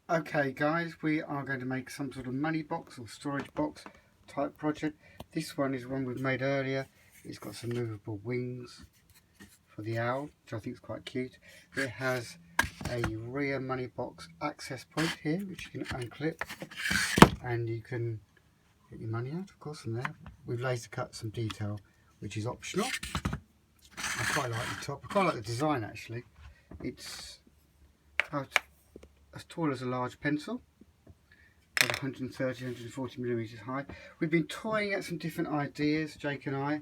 Okay guys, we are going to make some sort of money box or storage box type project. This one is one we've made earlier. It's got some movable wings for the owl, which I think is quite cute. It has a rear money box access point here, which you can unclip, and you can get your money out, of course, from there. We've laser cut some detail, which is optional. I quite like the top. I quite like the design actually. It's about as tall as a large pencil, about 130, 140 millimeters high. We've been toying at some different ideas, Jake and I.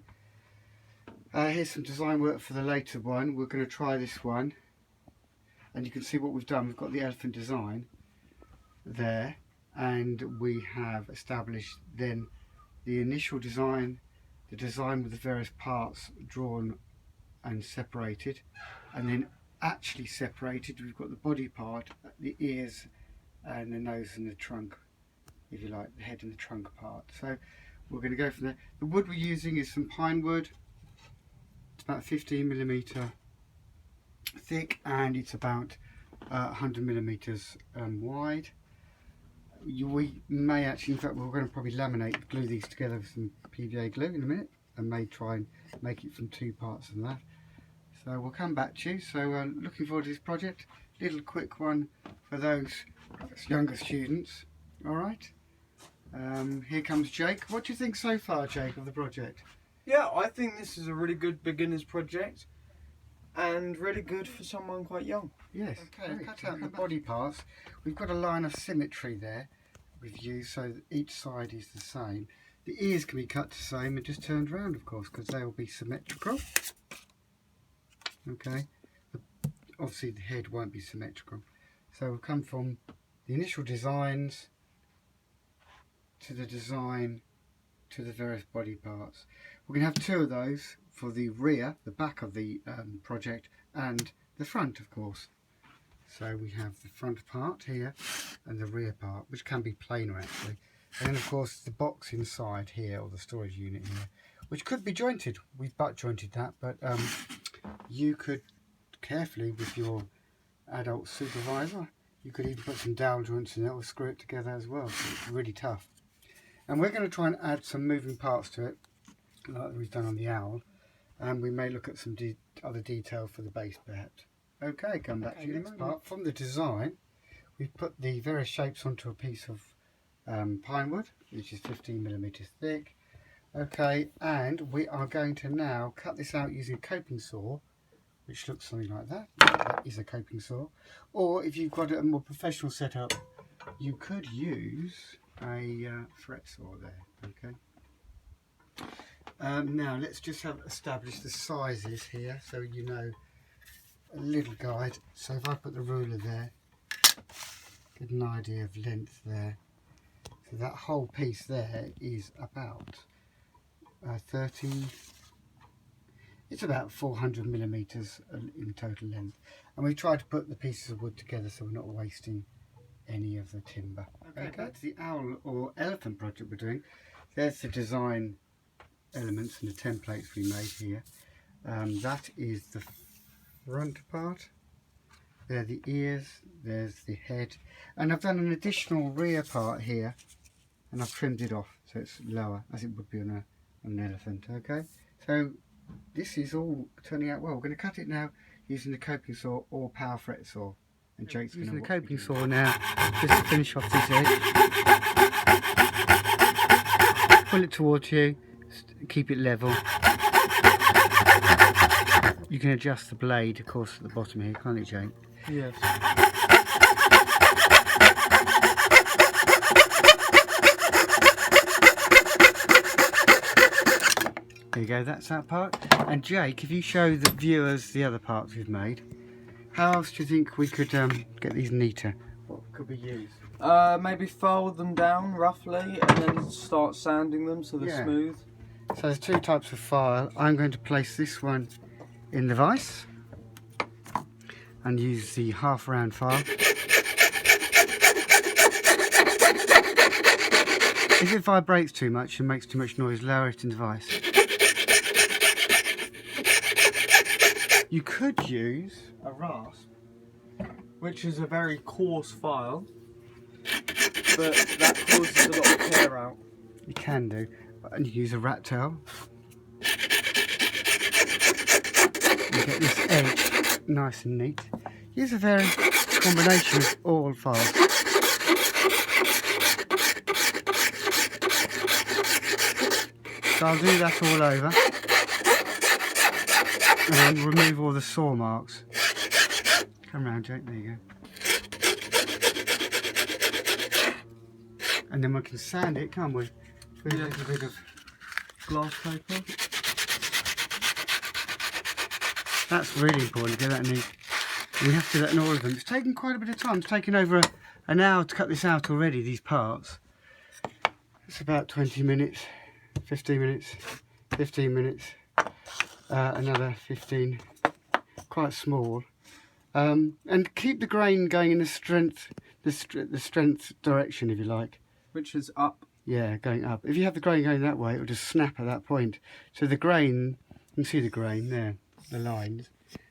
Here's some design work for the later one. We're going to try this one, and you can see what we've done. We've got the elephant design there, and we have established then the initial design, the design with the various parts drawn and separated, and then actually separated we've got the body part, the ears and the nose and the trunk, if you like, the head and the trunk part. So we're going to go from there. The wood we're using is some pine wood. It's about 15 millimeter thick, and it's about 100 millimeters wide. We may actually, in fact we're going to probably laminate, glue these together with some PVA glue in a minute, and may try and make it from two parts of that. So we'll come back to you. So looking forward to this project. Little quick one for those younger students. All right. Here comes Jake. What do you think so far, Jake, of the project? Yeah, I think this is a really good beginner's project and really good for someone quite young. Yes. Okay, I've cut out the body parts. We've got a line of symmetry there we've used so that each side is the same. The ears can be cut the same and just turned around, of course, because they will be symmetrical. Okay, obviously the head won't be symmetrical. So we'll come from the initial designs to the design to the various body parts. We're going to have two of those for the rear, the back of the project, and the front, of course. So we have the front part here and the rear part, which can be plainer actually. And then of course the box inside here, or the storage unit here, which could be jointed. We've butt jointed that, but you could carefully, with your adult supervisor, you could even put some dowel joints in it or screw it together as well. So it's really tough. And we're going to try and add some moving parts to it, like we've done on the owl, and we may look at some other detail for the base perhaps. Okay, come back to the next part. From the design, we've put the various shapes onto a piece of pine wood, which is 15 millimeters thick. Okay, and we are going to now cut this out using a coping saw, which looks something like that. That is a coping saw. Or if you've got a more professional setup, you could use a fret saw there. Okay. Now let's just have established the sizes here, so you know a little guide. So if I put the ruler there, get an idea of length there. So that whole piece there is about 30, it's about 400 millimeters in total length, and we try to put the pieces of wood together so we're not wasting any of the timber. Okay, back to the owl or elephant project we're doing. There's the design elements and the templates we made here. That is the front part. There are the ears, there's the head, and I've done an additional rear part here, and I've trimmed it off so it's lower as it would be on an elephant. Okay, so this is all turning out well. We're going to cut it now using the coping saw or power fret saw, and Jake's using the coping saw now just to finish off this edge. Pull it towards you, keep it level. You can adjust the blade, of course, at the bottom here, can't you, Jake? Yes. There you go, that's that part. And Jake, if you show the viewers the other parts we've made, how else do you think we could get these neater? What could we use? Maybe fold them down roughly and then start sanding them so they're smooth. So there's two types of file. I'm going to place this one in the vise and use the half round file. If it vibrates too much and makes too much noise, lower it in the vise. You could use a rasp, Which is a very coarse file. but that causes a lot of tear out. You can do, and you use a rat tail. You get this edge nice and neat. Use a very combination of all files. So I'll do that all over, and then remove all the saw marks. Come round, Jake, there you go. And then we can sand it, can't we? With a little bit of Glass paper. That's really important to get that neat. We have to do that in all of them. It's taken quite a bit of time. It's taken over an hour to cut this out already, these parts. It's about 20 minutes, 15 minutes, 15 minutes, another 15, quite small. And keep the grain going in the strength direction, if you like. Which is up. Yeah, going up. If you have the grain going that way, it will just snap at that point. So the grain, you can see the grain there, the lines,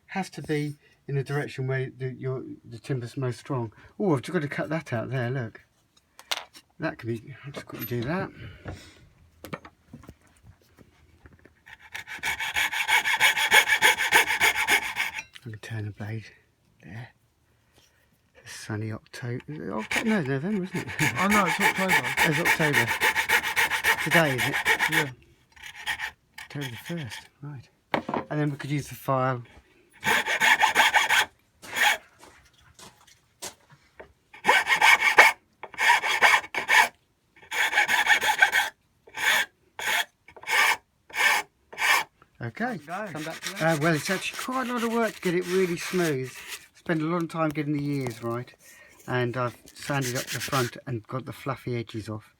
has to be in the direction where the timber's most strong. Oh, I've just got to cut that out there, look. That can be, I'll just quickly do that. I'm going to turn the blade there. It's sunny October. No, November, isn't it? Oh no, it's October. It's October. Today, is it? Yeah. October the 1st, right. And then we could use the file. Okay. Come back to that. Well, it's actually quite a lot of work to get it really smooth. Spent a lot of time getting the ears right, and I've sanded up the front and got the fluffy edges off,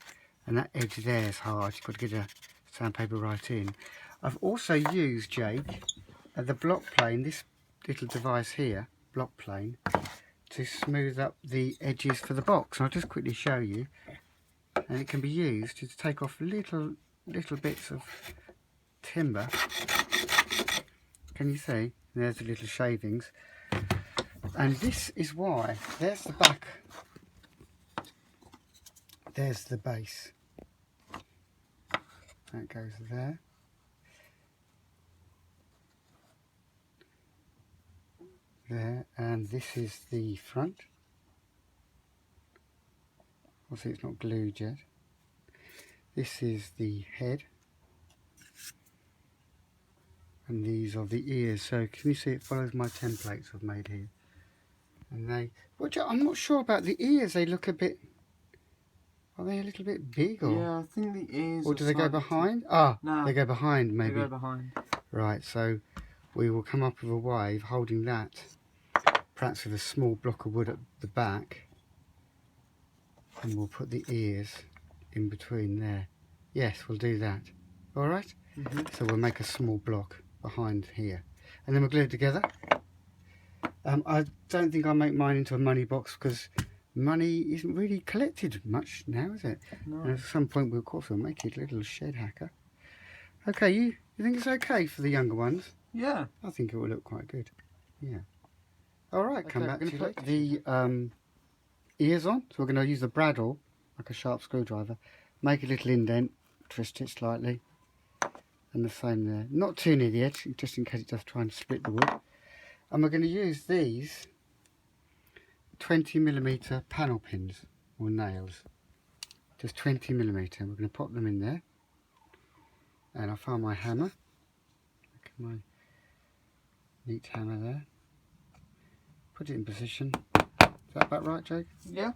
and that edge there is hard. You've got to get a sandpaper right in. I've also used, Jake, the block plane, this little device here, block plane, to smooth up the edges for the box. And I'll just quickly show you, and it can be used to take off little bits of timber. Can you see? There's the little shavings. And this is why. There's the back. There's the base. That goes there. There, and this is the front. Obviously it's not glued yet. This is the head. And these are the ears. So can you see it follows my templates I've made here? And they, which I'm not sure about the ears. They look a bit. Are they a little bit big or? Yeah, I think the ears. Or do they go behind? Ah, no, they go behind maybe. They go behind. Right. So we will come up with a wave holding that, perhaps with a small block of wood at the back, and we'll put the ears in between there. Yes, we'll do that. All right. So we'll make a small block behind here, and then we'll glue it together. I don't think I'll make mine into a money box because money isn't really collected much now, is it? No. And at some point, we'll, of course, we'll make it a little shed hacker. Okay, you think it's okay for the younger ones? Yeah. I think it will look quite good. Yeah. All right, come back we're to gonna put the ears on. So we're going to use the bradawl, like a sharp screwdriver, make a little indent, twist it slightly, and the same there. Not too near the edge, just in case it does try and split the wood. And we're going to use these 20mm panel pins or nails, just 20mm. We're going to pop them in there, and I'll find my hammer. Look at my neat hammer there. Put it in position. Is that about right, Jake? Yeah.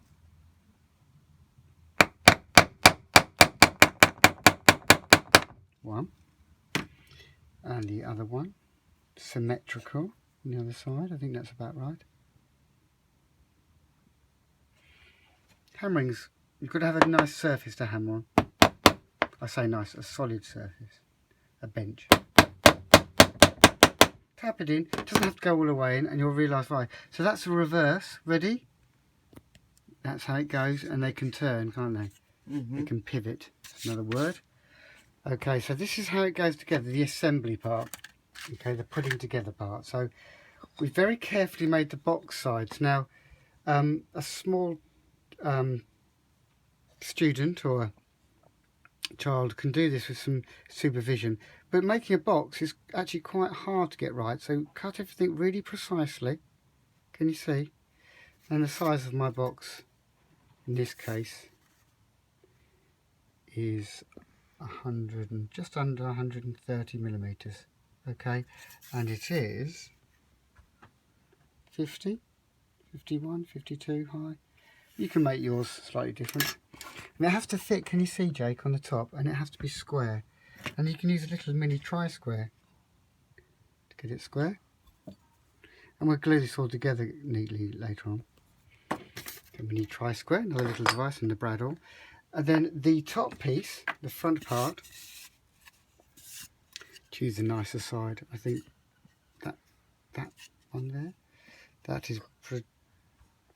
One, and the other one symmetrical on the other side. I think that's about right. Hammering's, you've got to have a nice surface to hammer on. I say nice, a solid surface, a bench. Tap it in, it doesn't have to go all the way in, and you'll realise why. So that's the reverse. Ready? That's how it goes, and they can turn, can't they? They can pivot. That's another word. Okay, so this is how it goes together, the assembly part. Okay, the putting together part. So we've very carefully made the box sides. Now, a small student or a child can do this with some supervision, but making a box is actually quite hard to get right, so cut everything really precisely. Can you see? And the size of my box in this case is 100 and just under 130 millimeters. Okay, and it is 50, 51, 52 high. You can make yours slightly different. And it has to fit, can you see, Jake, on the top, and it has to be square. And you can use a little mini tri-square to get it square. And we'll glue this all together neatly later on. A mini tri-square, another little device, and the bradawl. And then the top piece, the front part, choose the nicer side. I think that one there, that is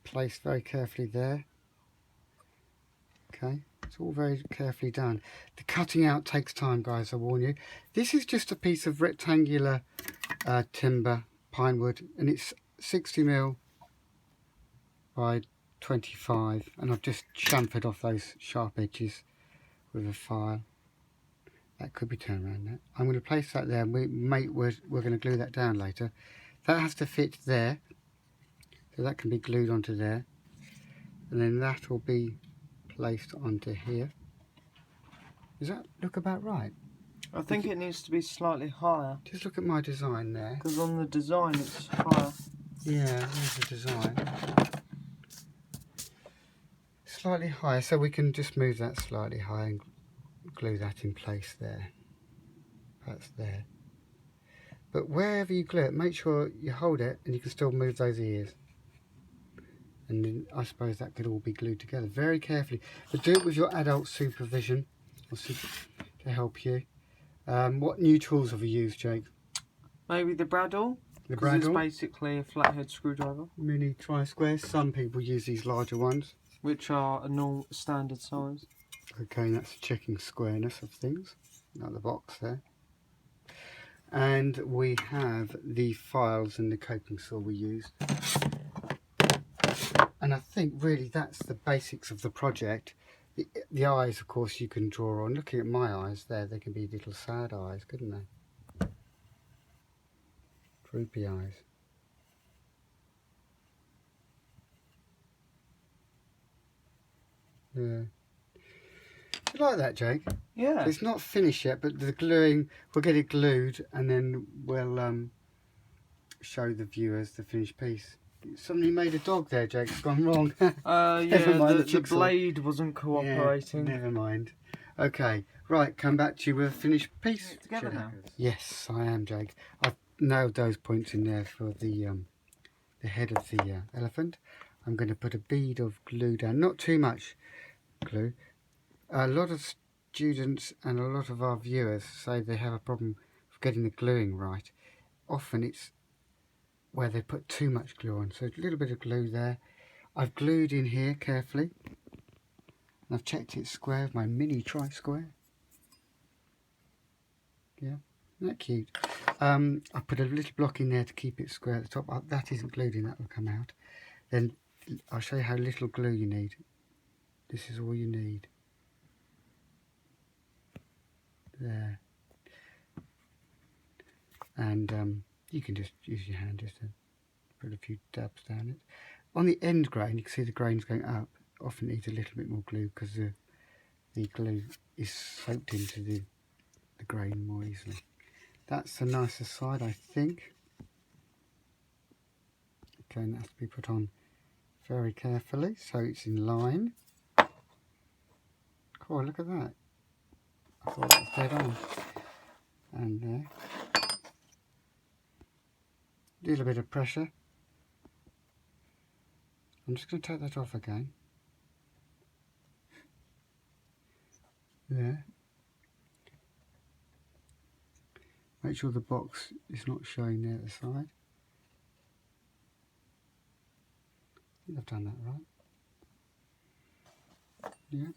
placed very carefully there. Okay, it's all very carefully done. The cutting out takes time, guys, I warn you. This is just a piece of rectangular timber, pine wood, and it's 60mm by 25, and I've just chamfered off those sharp edges with a file. That could be turned around now. I'm going to place that there, and we're going to glue that down later. That has to fit there, so that can be glued onto there, and then that will be placed onto here. Does that look about right? I think it needs to be slightly higher. Just look at my design there. Because on the design it's higher. Yeah, there's the design. Slightly higher, so we can just move that slightly higher and glue that in place there. That's there. But wherever you glue it, make sure you hold it and you can still move those ears. And then I suppose that could all be glued together very carefully. But do it with your adult supervision to help you. What new tools have you used, Jake? Maybe the bradawl. The Because it's bradawl, basically a flathead screwdriver, mini tri-squares. Some people use these larger ones. which are a normal standard size. Okay, that's checking squareness of things. Not the box there. And we have the files and the coping saw we used. And I think really that's the basics of the project. The eyes, of course, you can draw on. Looking at my eyes there, they can be little sad eyes, couldn't they? Droopy eyes. Yeah. You like that, Jake? Yeah. It's not finished yet, but the gluing, we'll get it glued and then we'll show the viewers the finished piece. Somebody made a dog there, Jake. It's gone wrong. Yeah, Never mind, the jigsaw. blade wasn't cooperating. Yeah, never mind. Okay, right, come back to you with a finished piece. Together now. Yes, I am, Jake. I've nailed those points in there for the head of the elephant. I'm going to put a bead of glue down, not too much glue. A lot of students and a lot of our viewers say they have a problem with getting the gluing right. Often it's where they put too much glue on, so a little bit of glue there. I've glued in here carefully, and I've checked it square with my mini tri-square. Yeah, isn't that cute? I put a little block in there to keep it square at the top. That isn't glued in, that will come out. Then I'll show you how little glue you need. This is all you need. There. And you can just use your hand just to put a few dabs down it. On the end grain, you can see the grain's going up. Often needs a little bit more glue because the glue is soaked into the grain more easily. That's the nicer side, I think. Okay, and that has to be put on very carefully so it's in line. Cool, look at that. I thought it was dead on. And there. A little bit of pressure. I'm just going to take that off again. There. Make sure the box is not showing there at the side. I think I've done that right. Yeah.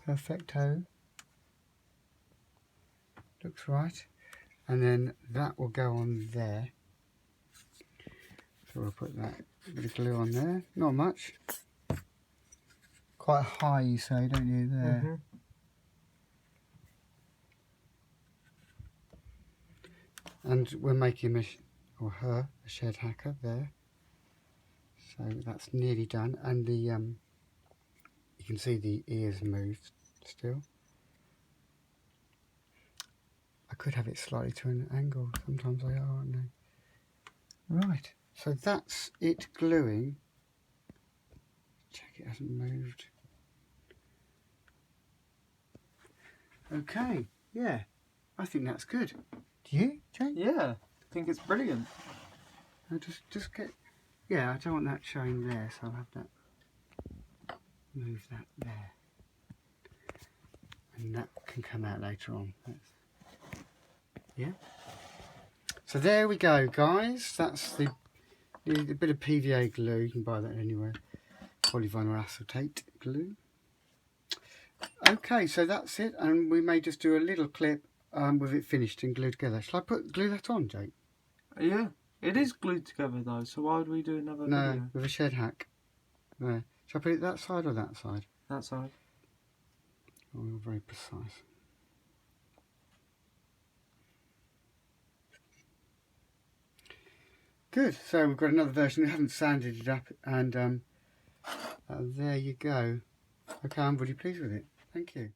Perfecto. Looks right. And then that will go on there. So we'll put that bit of glue on there. Not much. quite high, you say, don't you, there? And we're making him or her a shed hacker there. So that's nearly done. And the you can see the ears moved still. I could have it slightly to an angle. Sometimes they are, aren't they? Right. So that's it gluing. Check it hasn't moved. Okay. Yeah. I think that's good. Do you, Jane? Yeah, I think it's brilliant. I'll just get. Yeah, I don't want that showing there, so I'll have that. Move that there. And that can come out later on. Yeah. So there we go, guys. That's the bit of PVA glue. You can buy that anywhere. Polyvinyl acetate glue. Okay, so that's it, and we may just do a little clip with it finished and glued together. Shall I glue that on, Jake? Yeah, it is glued together though, so why would we do another No, video? with a shed hack. There. Shall I put it that side or that side? That side. Oh, you're very precise. Good, so we've got another version. We haven't sanded it up, and there you go. Okay, I'm really pleased with it. Thank you.